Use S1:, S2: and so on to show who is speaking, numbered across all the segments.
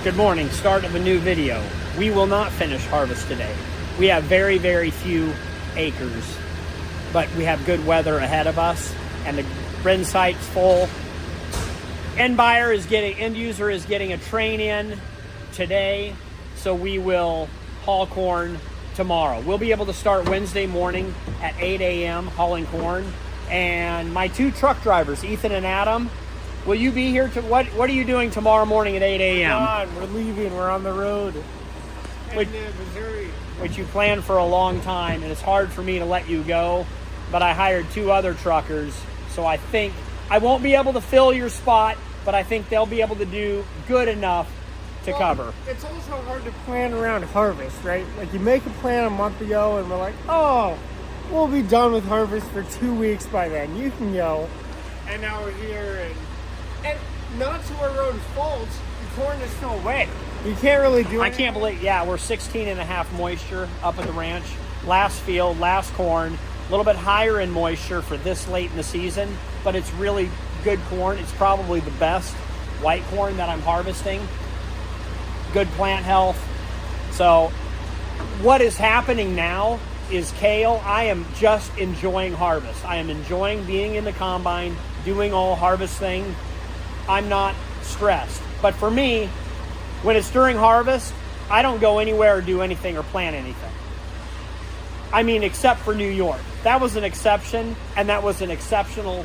S1: Good morning, start of a new video. We will not finish harvest today. We have very, very few acres, but we have good weather ahead of us, and the bin site's full. End user is getting a train in today, so we will haul corn tomorrow. We'll be able to start Wednesday morning at 8 a.m. hauling corn, and my two truck drivers, Ethan and Adam, will you be here? What are you doing tomorrow morning at 8 a.m.?
S2: We're leaving. We're on the road.
S1: Missouri. Which you planned for a long time, and it's hard for me to let you go, but I hired two other truckers, so I think I won't be able to fill your spot, but I think they'll be able to do good enough to cover.
S2: It's also hard to plan around harvest, right? Like, you make a plan a month ago, and we're like, oh, we'll be done with harvest for 2 weeks by then. You can go. And now we're here, and not to our own fault, the corn is still wet. You can't really do it.
S1: I can't believe, we're 16.5 moisture up at the ranch. Last field, last corn, a little bit higher in moisture for this late in the season, but it's really good corn. It's probably the best white corn that I'm harvesting. Good plant health. So what is happening now is kale. I am just enjoying harvest. I am enjoying being in the combine, doing all harvest thing. I'm not stressed. But for me, when it's during harvest, I don't go anywhere or do anything or plan anything. I mean, except for New York. That was an exception, and that was an exceptional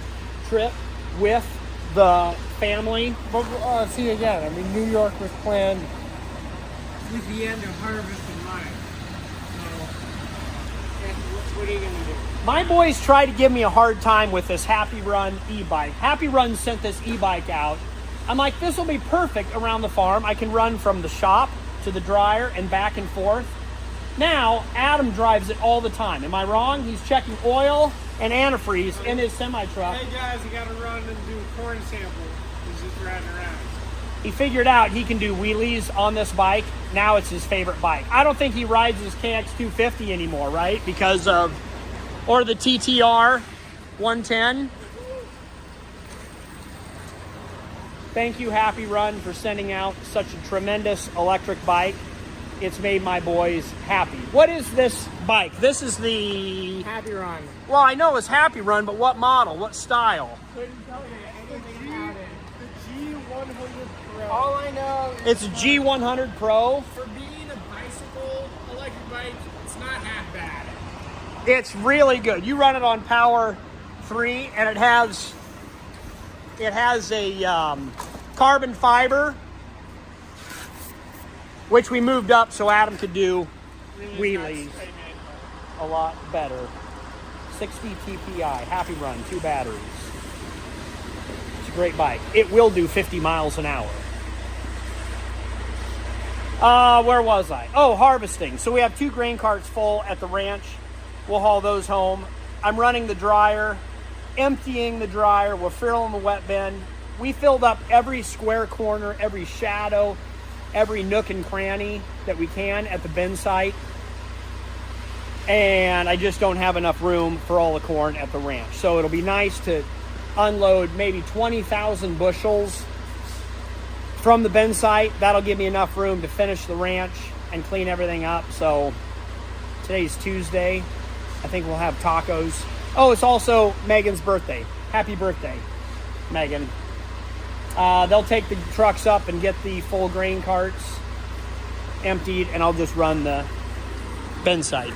S1: trip with the family.
S2: But see, again, I mean, New York was planned with the end of harvest in mind. So, what are you going to do?
S1: My boys tried to give me a hard time with this Happy Run e-bike. Happy Run sent this e-bike out. I'm like, this will be perfect around the farm. I can run from the shop to the dryer and back and forth. Now, Adam drives it all the time. Am I wrong? He's checking oil and antifreeze in his semi-truck.
S2: Hey guys, you gotta run and do corn samples. He's just riding around.
S1: He figured out he can do wheelies on this bike. Now it's his favorite bike. I don't think he rides his KX250 anymore, right? Or the TTR 110. Thank you, Happy Run, for sending out such a tremendous electric bike. It's made my boys happy. What is this bike? This is the...
S2: Happy Run.
S1: Well, I know it's Happy Run, but what model? What style?
S2: Couldn't tell you anything about it. The G100 Pro. All I know is...
S1: It's a G100 Pro.
S2: For being a bicycle electric bike, it's not half bad.
S1: It's really good. You run it on Power 3, and it has a carbon fiber, which we moved up so Adam could do wheelies a lot better. 60 TPI, Happy Run, 2 batteries. It's a great bike. It will do 50 miles an hour. Where was I? Oh, harvesting. So we have 2 grain carts full at the ranch. We'll haul those home. I'm running the dryer, emptying the dryer. We're filling the wet bin. We filled up every square corner, every shadow, every nook and cranny that we can at the bin site. And I just don't have enough room for all the corn at the ranch. So it'll be nice to unload maybe 20,000 bushels from the bin site. That'll give me enough room to finish the ranch and clean everything up. So today's Tuesday. I think we'll have tacos. Oh, it's also Megan's birthday. Happy birthday, Megan. They'll take the trucks up and get the full grain carts emptied, and I'll just run the bin site,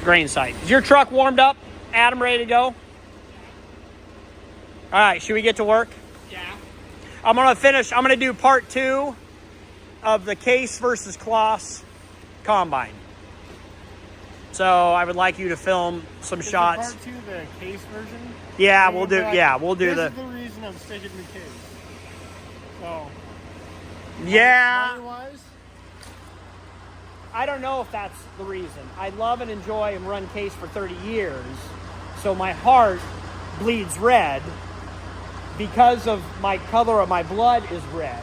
S1: grain site. Is your truck warmed up? Adam, ready to go? All right, should we get to work?
S2: Yeah.
S1: I'm gonna do part 2 of the Case versus Claas combine. So I would like you to film some shots.
S2: Part 2, the Case version?
S1: Yeah, we'll do.
S2: This is the reason I'm sticking the Case. So.
S1: Yeah.
S2: Money-wise?
S1: I don't know if that's the reason. I love and enjoy and run Case for 30 years, so my heart bleeds red because of my color of my blood is red.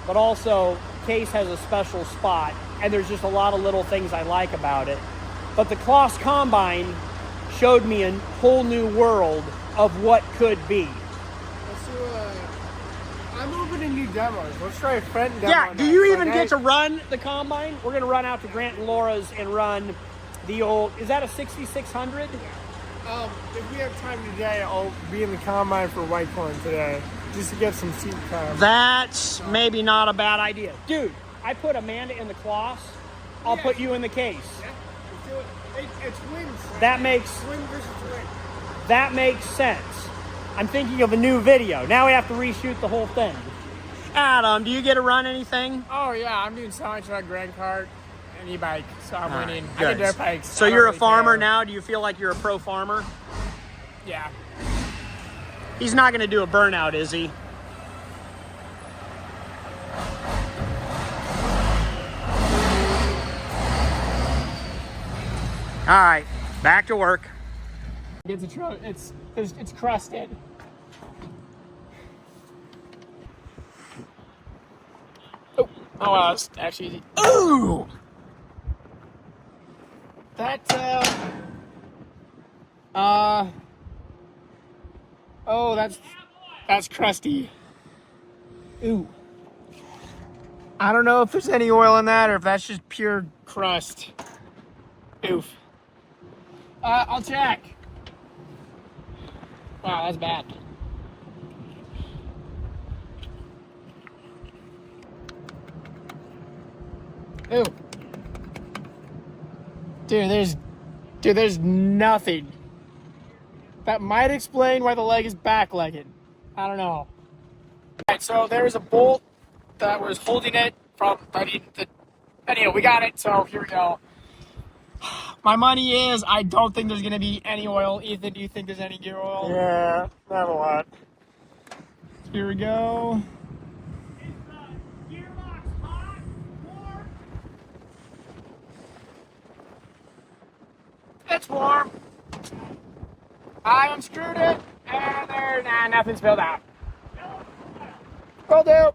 S1: But also, Case has a special spot, and there's just a lot of little things I like about it. But the Claas Combine showed me a whole new world of what could be.
S2: Let's do I'm opening new demos. Let's try a front demo.
S1: Yeah, do you even get to run the combine? We're going to run out to Grant and Laura's and run the old, is that a 6600?
S2: If we have time today, I'll be in the combine for white corn today, just to get some seat time.
S1: That's maybe not a bad idea. Dude, I put Amanda in the Claas. I'll put you in the case.
S2: Yeah, let's do it. It's wins.
S1: That makes
S2: Win versus win.
S1: That makes sense. I'm thinking of a new video. Now we have to reshoot the whole thing. Adam, do you get to run anything?
S2: Oh yeah, I'm doing semi-truck, grand cart, and e-bike, so I'm winning. I
S1: good.
S2: get dirt bikes.
S1: So you're a farmer now? Do you feel like you're a pro farmer?
S2: Yeah.
S1: He's not going to do a burnout, is he? All right, back to work.
S2: It's crusted. Oh wow, that's actually easy.
S1: Ooh!
S2: That oh, that's crusty. Ooh. I don't know if there's any oil in that or if that's just pure crust. Oof. I'll check. Wow, that's bad. Ooh. Dude, there's nothing. That might explain why the leg is back-legged. I don't know. Alright, so there's a bolt that was holding it from, anyway, we got it, so here we go. My money is, I don't think there's going to be any oil. Ethan, do you think there's any gear oil?
S3: Yeah, not a lot.
S2: Here we go.
S1: Is the gearbox hot? Warm?
S2: It's warm. I unscrewed it, and nothing spilled out. Will do.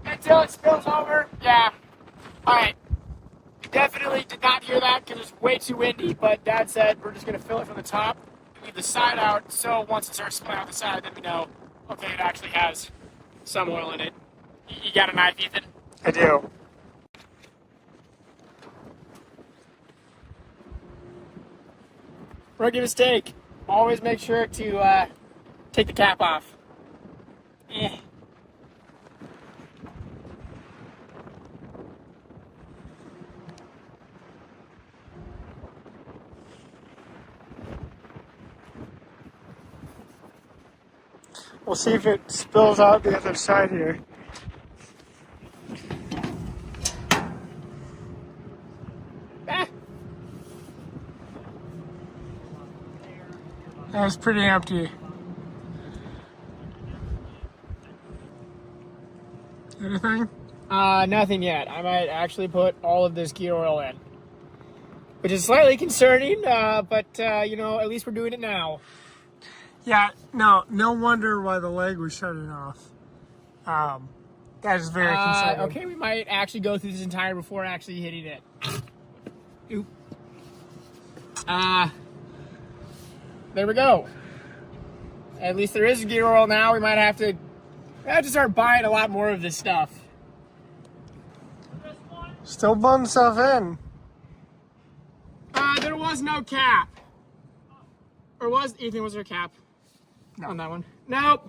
S2: Until it spills over, yeah. Alright. Definitely did not hear that because it's way too windy, but Dad said we're just going to fill it from the top, leave the side out, so once it starts spilling out the side, then we know, okay, it actually has some oil in it. You got a knife, Ethan?
S3: I do.
S2: Rookie mistake. Always make sure to take the cap off. Eh.
S3: We'll see if it spills out the other side here.
S2: Ah.
S3: That was pretty empty. Anything?
S2: Nothing yet. I might actually put all of this gear oil in. Which is slightly concerning, but, you know, at least we're doing it now.
S3: Yeah, no wonder why the leg was shutting off. That is very concerning.
S2: Okay, we might actually go through this entire before actually hitting it. Oop. There we go. At least there is gear oil now. We might have to start buying a lot more of this stuff.
S3: Still butting stuff in.
S2: There was no cap. Or was, Ethan, was there a cap? No. On that one? Nope.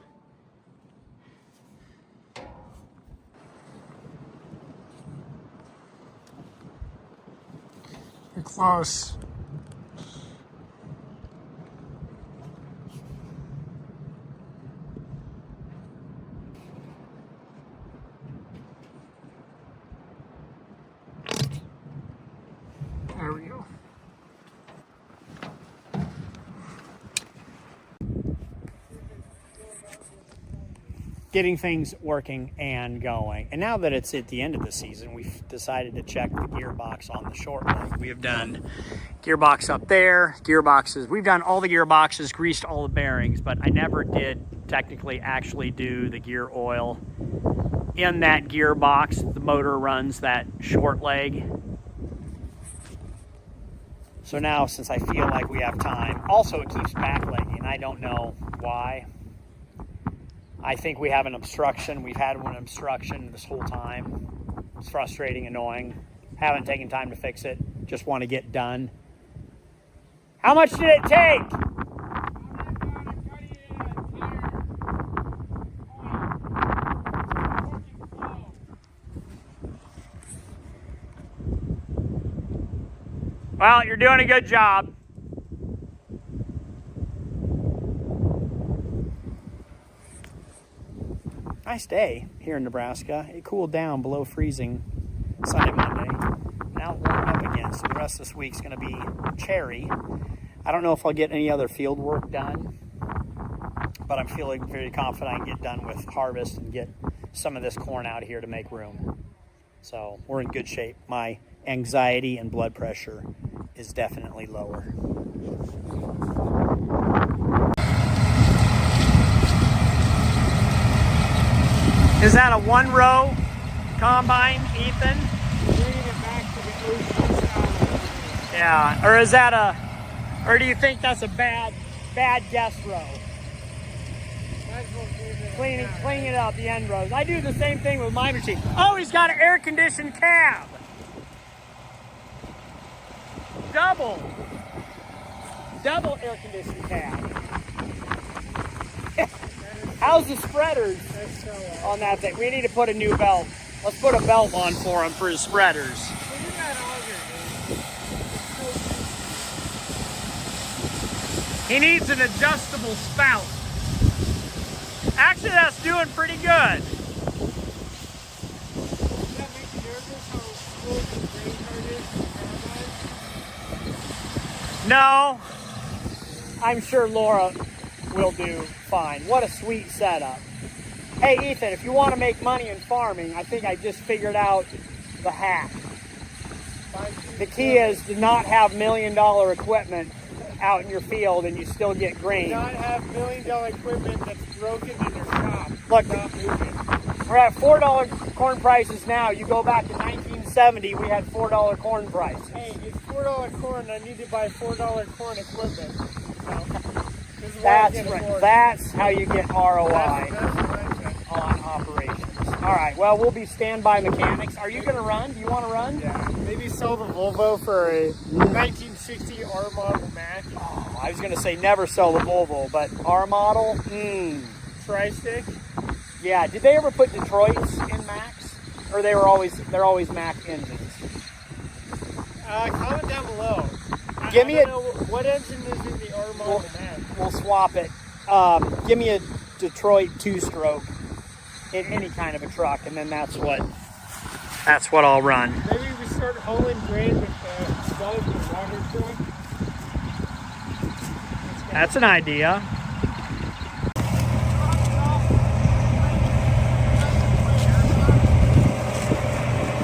S3: You're close. There we go.
S1: Getting things working and going. And now that it's at the end of the season, we've decided to check the gearbox on the short leg. We have done gearbox up there, gearboxes. We've done all the gearboxes, greased all the bearings, but I never did technically actually do the gear oil in that gearbox. The motor runs that short leg. So now, since I feel like we have time, also it keeps backlegging. I don't know why. I think we have an obstruction. We've had one obstruction this whole time. It's frustrating, annoying. Haven't taken time to fix it. Just want to get done. How much did it take? Well, you're doing a good job. Nice day here in Nebraska. It cooled down below freezing Sunday, Monday. Now it warmed up again, so the rest of this week's going to be cherry. I don't know if I'll get any other field work done, but I'm feeling very confident I can get done with harvest and get some of this corn out here to make room. So we're in good shape. My anxiety and blood pressure is definitely lower. Is that a one-row combine, Ethan?
S2: Bringing it back to the ocean style.
S1: Yeah, or is that a, or do you think that's a bad guest row? Cleaning it up, the end rows. I do the same thing with my machine. Oh, he's got an air-conditioned cab. Double air-conditioned cab. How's the spreaders on that thing? We need to put a new belt. Let's put a belt on for him for his spreaders. He needs an adjustable spout. Actually, that's doing pretty good. No, I'm sure Laura will do fine. What a sweet setup. Hey, Ethan, if you want to make money in farming, I think I just figured out the hack. The key is to not have $1 million equipment out in your field and you still get grain.
S2: Not have $1 million equipment that's broken in your shop.
S1: Look,
S2: not moving.
S1: we're at $4 corn prices now. You go back to 1970, we had $4 corn prices.
S2: Hey, it's $4 corn. I need to buy $4 corn equipment. So, this is
S1: That's right. That's how you get ROI
S2: That's
S1: on operations. All right. Well, we'll be standby mechanics. Are you going to run? Do you want to run?
S2: Yeah. Maybe sell the Volvo for a 1960 R model Mac.
S1: Oh, I was going to say never sell the Volvo, but R model.
S2: Tri-stick.
S1: Yeah. Did they ever put Detroits in Macs, or they're always Mac engines?
S2: Comment down below.
S1: Give me
S2: I don't know what engine is in the R model Mac.
S1: We'll swap it. Give me a Detroit 2-stroke in any kind of a truck, and then that's what I'll run.
S2: Maybe we start hauling grain with the water truck.
S1: That's an idea.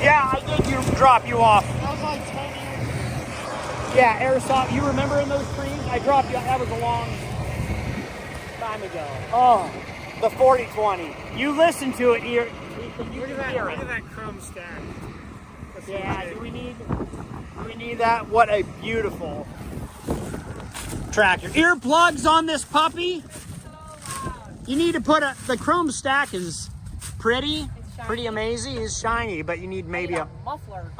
S1: Yeah, I did drop you off.
S2: That was like 10 years ago.
S1: Yeah, airsoft. You remember in those trees? I dropped you. That was a long time ago. Oh, the 4020. You listen to it here.
S2: Look at that chrome stack.
S1: Yeah, do we need that? What a beautiful tractor. Earplugs on this puppy? You need to put the chrome stack is pretty amazing. It's shiny, but you need maybe a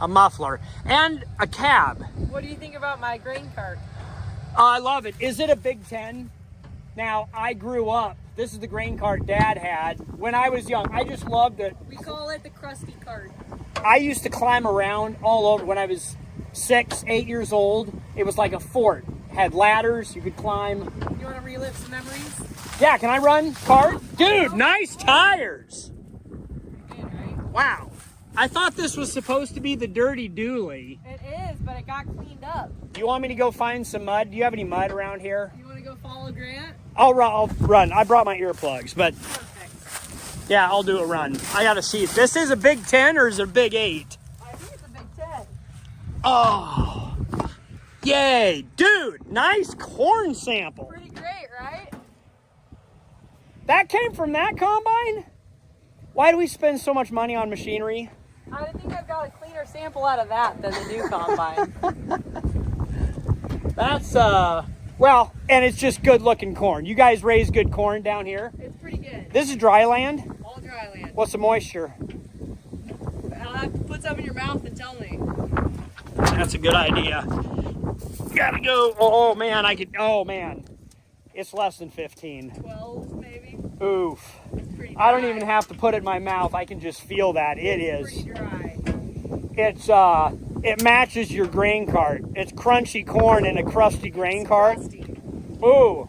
S1: muffler and a cab.
S4: What do you think about my grain cart?
S1: I love it. Is it a Big 10? Now, I grew up. This is the grain cart Dad had when I was young. I just loved it.
S4: We call it the crusty cart.
S1: I used to climb around all over when I was 6, 8 years old. It was like a fort. Had ladders, you could climb.
S4: You want to relive some memories?
S1: Yeah, can I run cart? Dude, nice tires. Wow. I thought this was supposed to be the dirty dually.
S4: It is, but it got cleaned up.
S1: You want me to go find some mud? Do you have any mud around here?
S4: You want to go follow Grant?
S1: I'll run. I brought my earplugs, but
S4: Perfect.
S1: yeah, I'll do a run. I gotta see. This is a Big 10 or is it a Big 8?
S4: I think it's a Big 10.
S1: Oh, yay. Dude, nice corn sample.
S4: Pretty great, right?
S1: That came from that combine? Why do we spend so much money on machinery?
S4: I think I've got a cleaner sample out of that than the new combine.
S1: That's, well, and it's just good looking corn. You guys raise good corn down here?
S4: It's pretty good.
S1: This is dry land?
S4: All dry land.
S1: What's the moisture?
S4: I'll have to put some in your mouth and tell me.
S1: That's a good idea. Gotta go. Oh man, oh man. It's less than 15.
S4: 12 maybe.
S1: Oof.
S4: It's pretty dry.
S1: I don't even have to put it in my mouth. I can just feel that.
S4: It's pretty dry.
S1: It's it matches your grain cart. It's crunchy corn in a crusty grain cart.
S4: Crusty.
S1: Ooh.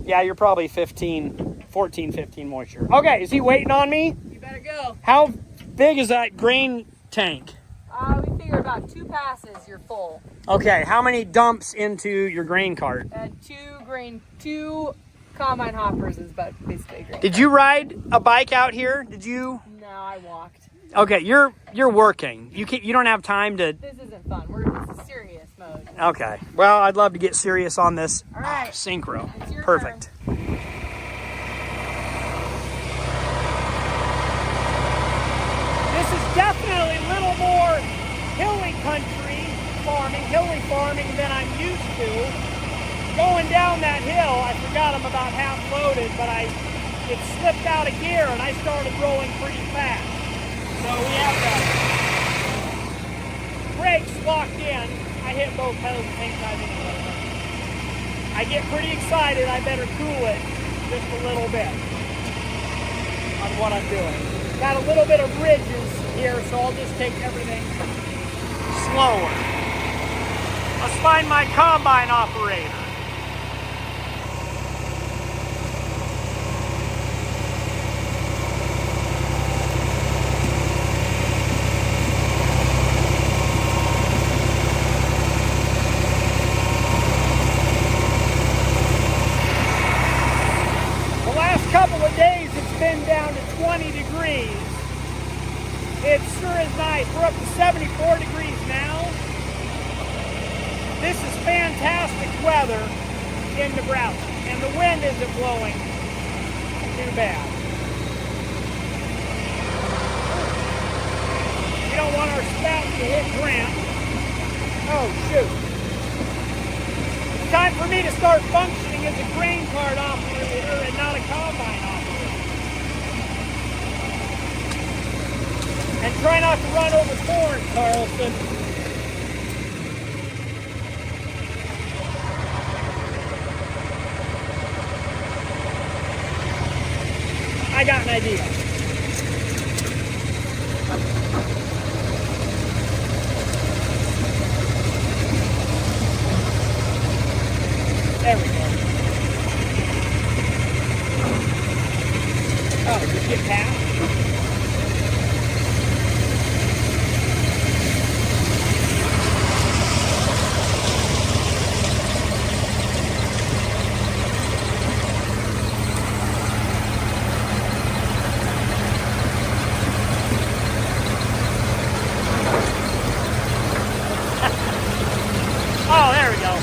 S1: Yeah, you're probably 14, 15 moisture. Okay, is he waiting on me?
S4: You better go.
S1: How big is that grain tank?
S4: We figure about 2 passes, you're full.
S1: Okay, how many dumps into your grain cart?
S4: 2 combine hoppers is about basically grain.
S1: Did you ride a bike out here? Did you?
S4: No, I walked.
S1: Okay, you're working. You don't have time to.
S4: This isn't fun. This is serious mode.
S1: Okay. Well, I'd love to get serious on this.
S4: All right.
S1: Synchro.
S4: It's your
S1: Perfect. This is definitely a little more hilly country hilly farming than I'm used to. Going down that hill, I forgot I'm about half loaded, but it slipped out of gear and I started rolling pretty fast. So we have the brakes locked in. I hit both pedals at the same time anyway. I get pretty excited. I better cool it just a little bit on what I'm doing. Got a little bit of ridges here, so I'll just take everything slower. Let's find my combine operator. Couple of days it's been down to 20 degrees. It sure is nice. We're up to 74 degrees now. This is fantastic weather in Nebraska, and the wind isn't blowing too bad. We don't want our spout to hit Grant. Oh shoot. It's time for me to start functioning as a grain cart operator and not a combine operator. And try not to run over corn, Carlson. I got an idea. There we go. Oh, just get past? Oh, there we go.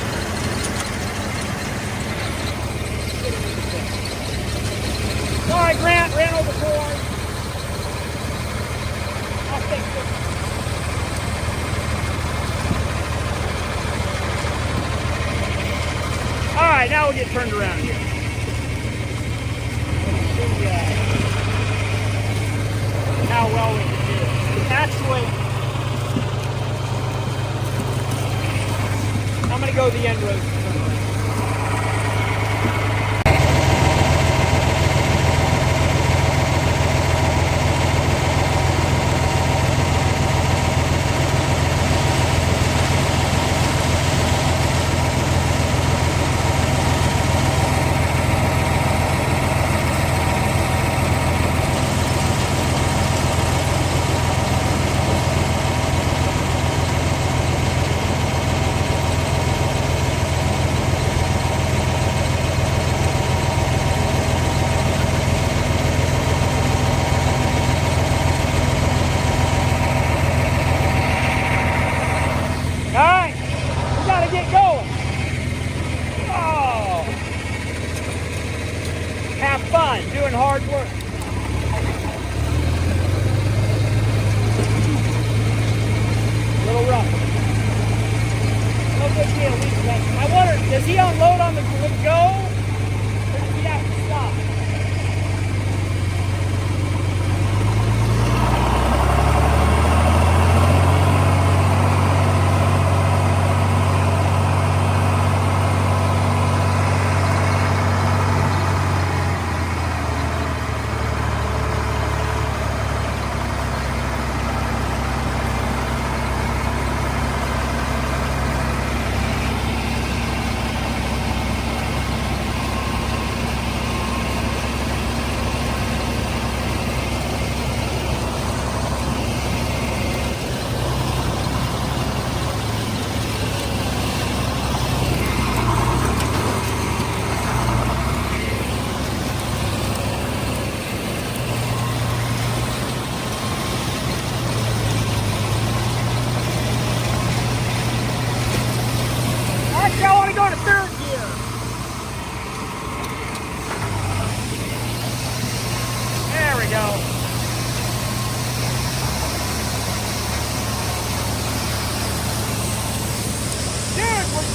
S1: Sorry, Grant, ran over corn. I'll fix it. All right, now we'll get turned around here. Let's see how well we can do. Actually, I'm going to go the end road.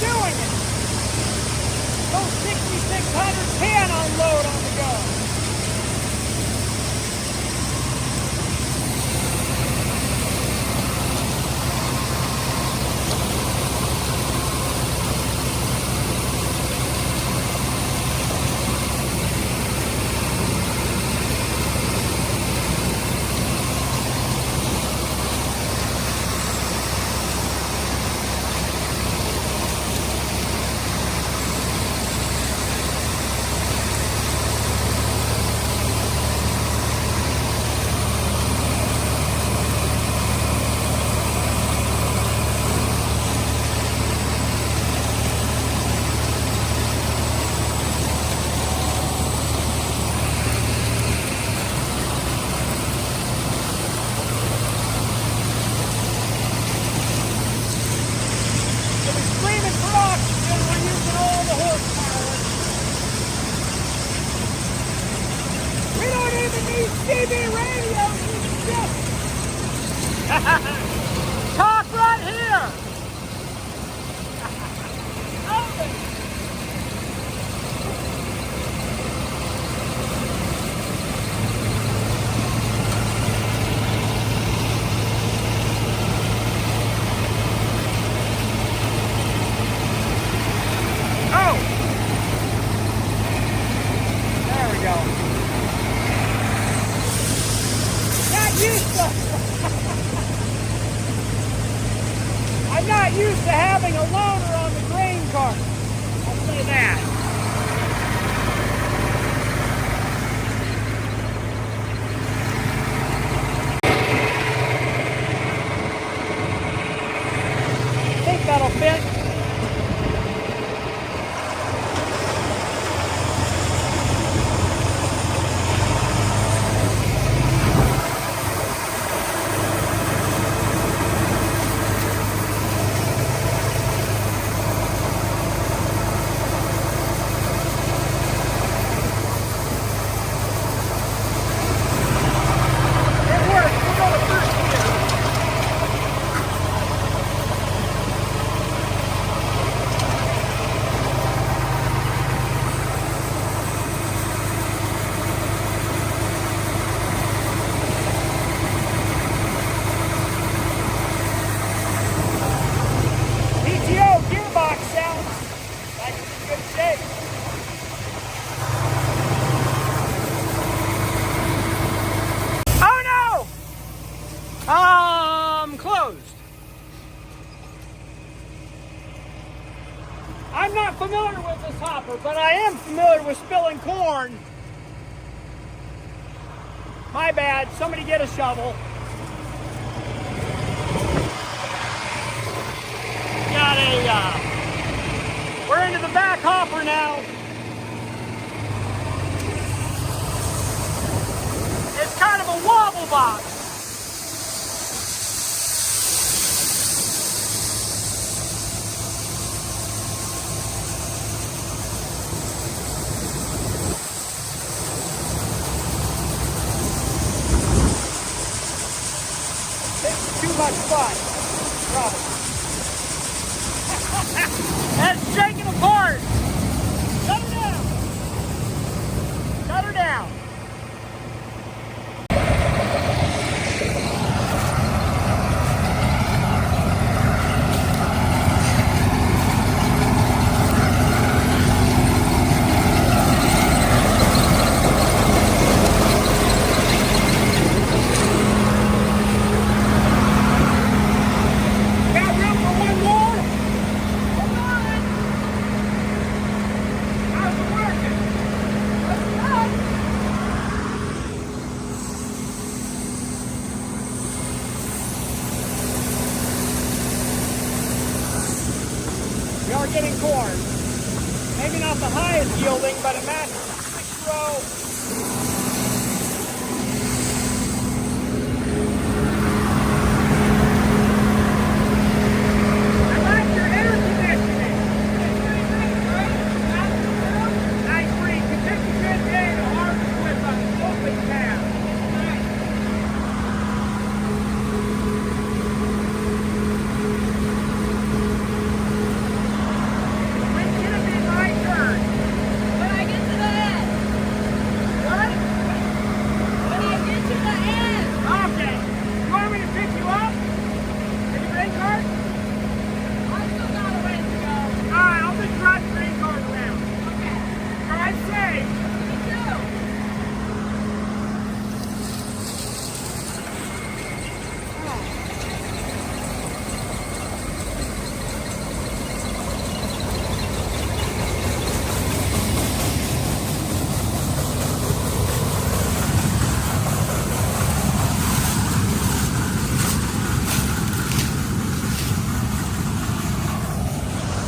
S1: doing it. Those 6600 can unload on the go. Talk right here. Oh, there we go. Not used to. I'm not used to having a loader on the grain cart. I'll say that. I think that'll fit. Gearbox sounds like it's in good shape. Oh no! Closed. I'm not familiar with this hopper, but I am familiar with spilling corn. My bad. Somebody get a shovel. Got a, we're into the back hopper now. It's kind of a wobble box. Takes too much fun, probably. That's shaking apart. Shut her down. Shut her down. Got room for one more? Come on. How's it working? Let's go. We are getting corn. Maybe not the highest yielding, but it matches the 6-row. I like your air conditioning. Nice breeze. You picked a good day to harvest with an open tab.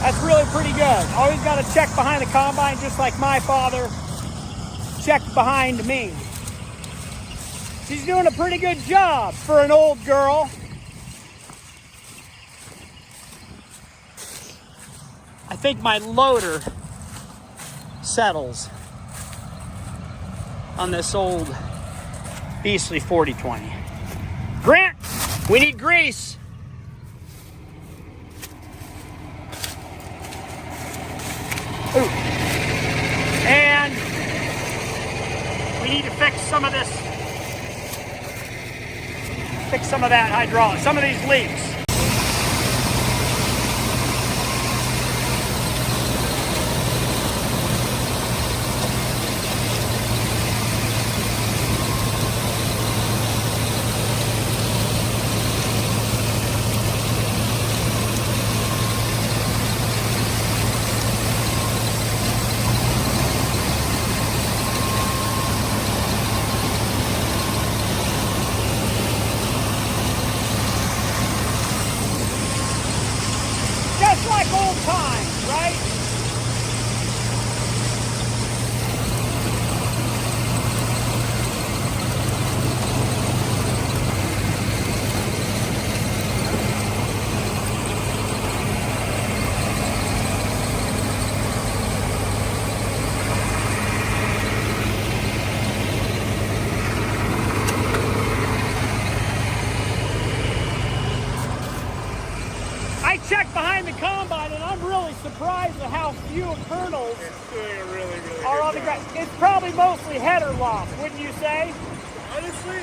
S1: That's really pretty good. Always got to check behind the combine, just like my father checked behind me. She's doing a pretty good job for an old girl. I think my loader settles on this old beastly 4020. Grant, we need grease. Ooh. And we need to fix some of this, fix some of that hydraulic, some of these leaks. Like old times, right? I checked behind the combine and I'm really surprised at how few kernels
S2: It's doing a really
S1: are on the ground. It's probably mostly header loss, wouldn't you say?
S2: Honestly,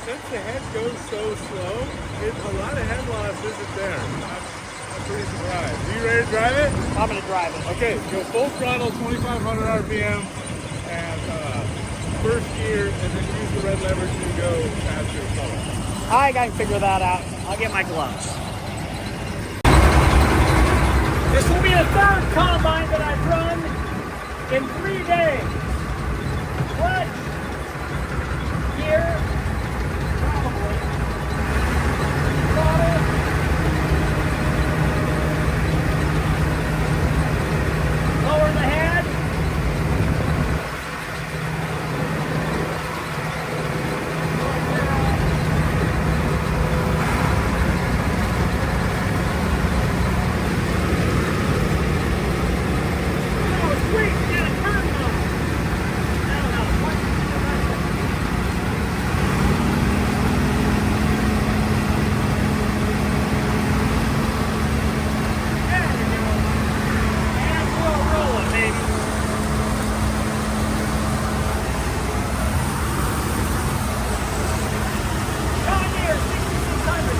S2: since the head goes so slow, a lot of head loss isn't there. I'm pretty surprised. Are you ready to drive it?
S1: I'm going to drive it.
S2: Okay, go full throttle, 2,500 RPM, and first gear, and then use the red lever to go faster and slower.
S1: I can figure that out. I'll get my gloves. This will be the third combine that I've run in 3 days. Clutch, gear, probably, throttle, lower the head,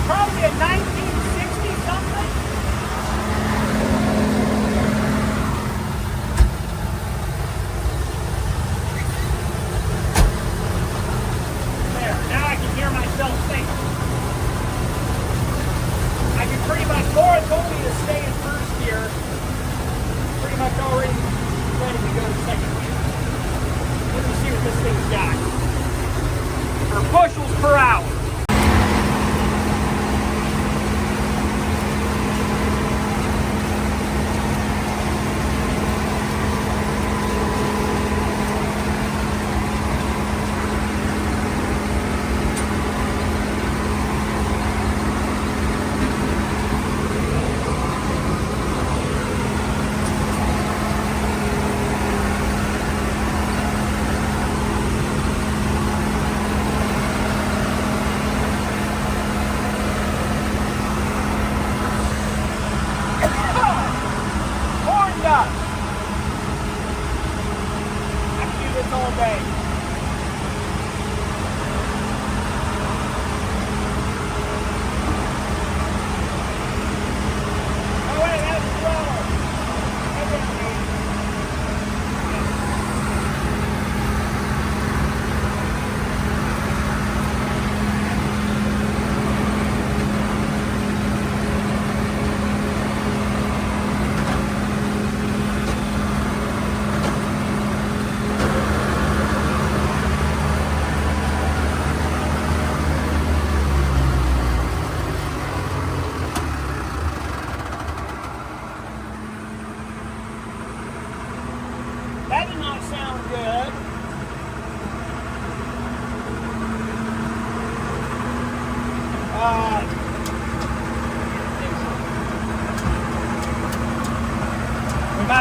S1: probably a 1960 something. There, now I can hear myself think. I can pretty much, Laura told me to stay in first gear. Pretty much already ready to go to second gear. Let me see what this thing's got. For bushels per hour.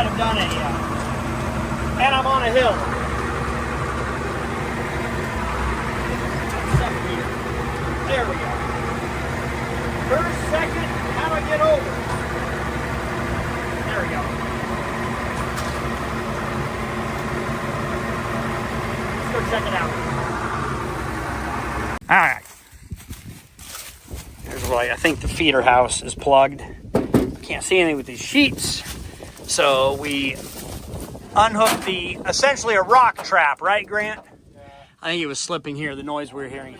S1: might have done it yet. And I'm on a hill. Second gear. There we go. First, second, how do I get over? There we go. Let's go check it out. All right. Here's where I think the feeder house is plugged. Can't see anything with these sheets. So we unhooked essentially a rock trap, right, Grant? Yeah. I think it was slipping here, the noise we were hearing.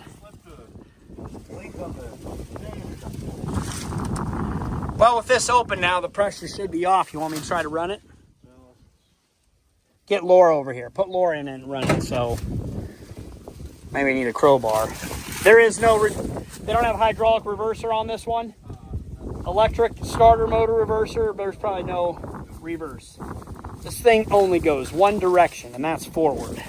S1: Well, with this open now, the pressure should be off. You want me to try to run it? Get Laura over here. Put Laura in and run it. So maybe we need a crowbar. There is no, they don't have hydraulic reverser on this one. Electric starter motor reverser, there's probably no reverse. This thing only goes one direction, and that's forward.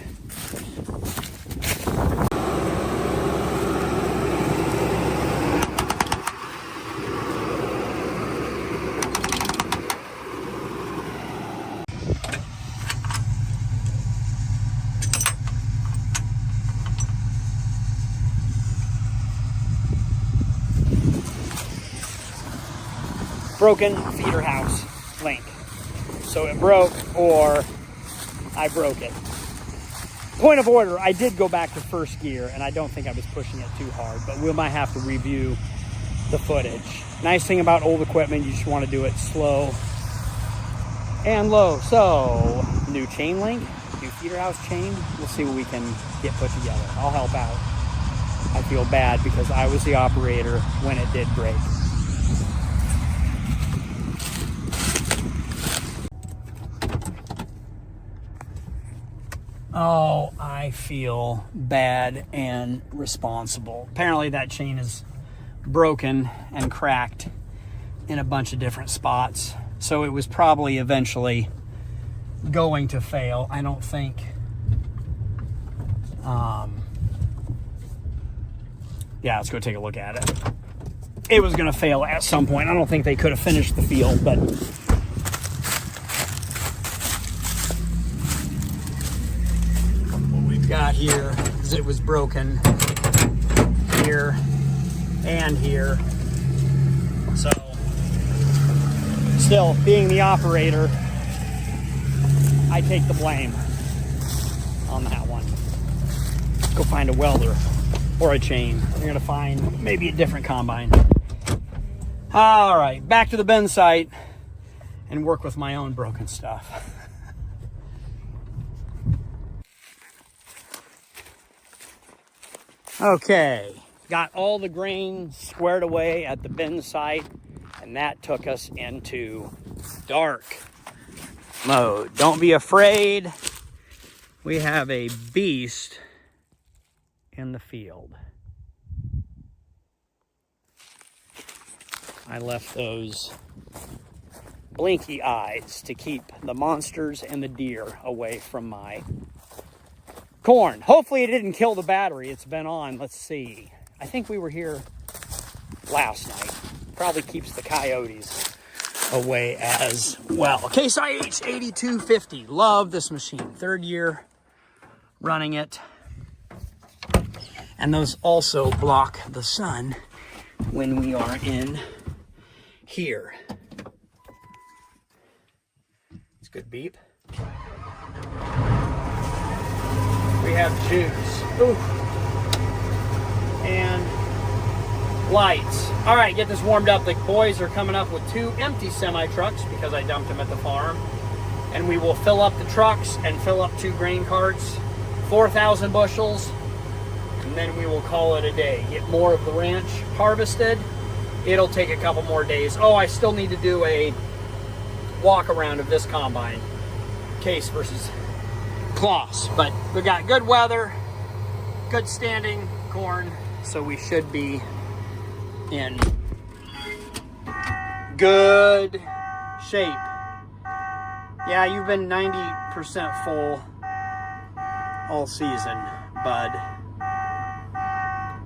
S1: Broken feeder house link. So it broke, or I broke it. Point of order, I did go back to first gear, and I don't think I was pushing it too hard, but we might have to review the footage. Nice thing about old equipment, you just want to do it slow and low. So, new chain link, new feeder house chain. We'll see what we can get put together. I'll help out. I feel bad because I was the operator when it did break. Oh, I feel bad and responsible. Apparently that chain is broken and cracked in a bunch of different spots. So it was probably eventually going to fail. I don't think. Yeah, let's go take a look at it. It was going to fail at some point. I don't think they could have finished the field, but got here is it was broken here and here. So still, being the operator, I take the blame on that one. Let's go find a welder or a chain. We're gonna find maybe a different combine. All right, back to the bin site and work with my own broken stuff. Okay, got all the grain squared away at the bin site, and that took us into dark mode. Don't be afraid. We have a beast in the field. I left those blinky eyes to keep the monsters and the deer away from my corn. Hopefully it didn't kill the battery. It's been on. Let's see. I think we were here last night. Probably keeps the coyotes away as well. Case IH 8250. Love this machine. 3rd year running it. And those also block the sun when we are in here. It's a good beep. We have juice. Ooh. And lights. All right, get this warmed up. The boys are coming up with 2 empty semi-trucks because I dumped them at the farm. And we will fill up the trucks and fill up 2 grain carts, 4,000 bushels, and then we will call it a day. Get more of the ranch harvested. It'll take a couple more days. Oh, I still need to do a walk around of this combine. Case versus Claas, but we got good weather, good standing corn, so we should be in good shape. Yeah, you've been 90% full all season, bud.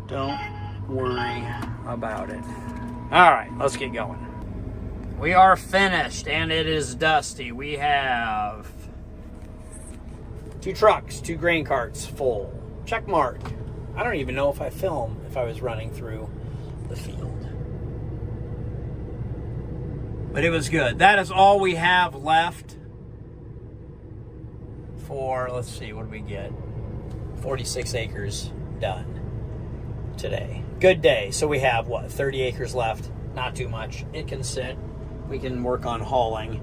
S1: Don't worry about it. All right, let's get going. We are finished, and it is dusty. We have 2 trucks, 2 grain carts full. Check mark. I don't even know if I film if I was running through the field. But it was good. That is all we have left for, let's see, what did we get? 46 acres done today. Good day. So we have, what, 30 acres left? Not too much. It can sit. We can work on hauling.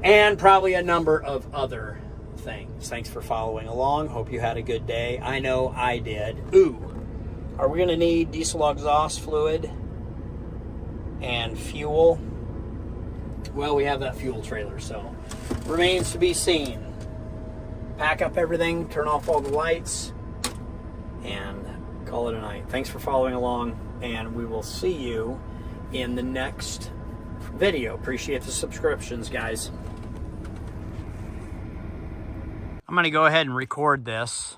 S1: And probably a number of other things. Thanks for following along. Hope you had a good day. I know I did. Ooh, are we going to need diesel exhaust fluid and fuel? Well, we have that fuel trailer, so remains to be seen. Pack up everything, turn off all the lights, and call it a night. Thanks for following along, and we will see you in the next video. Appreciate the subscriptions, guys. I'm going to go ahead and record this.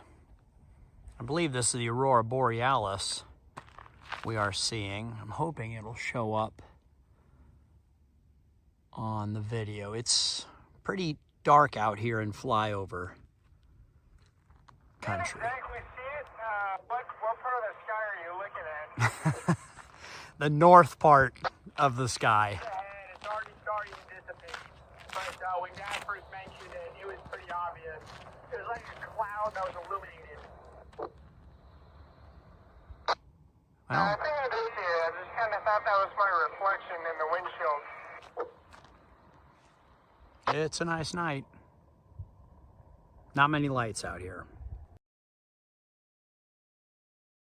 S1: I believe this is the Aurora Borealis we are seeing. I'm hoping it'll show up on the video. It's pretty dark out here in flyover country.
S2: Can't exactly see it. What part of the sky are you looking at?
S1: The north part of the sky.
S2: And it's already starting to dissipate. But when Dad first mentioned it, it was pretty obvious. It was like a cloud that was illuminated.
S1: Well,
S2: I think I did see it. I just kind of thought that was my reflection in the windshield.
S1: it's a nice night. Not many lights out here.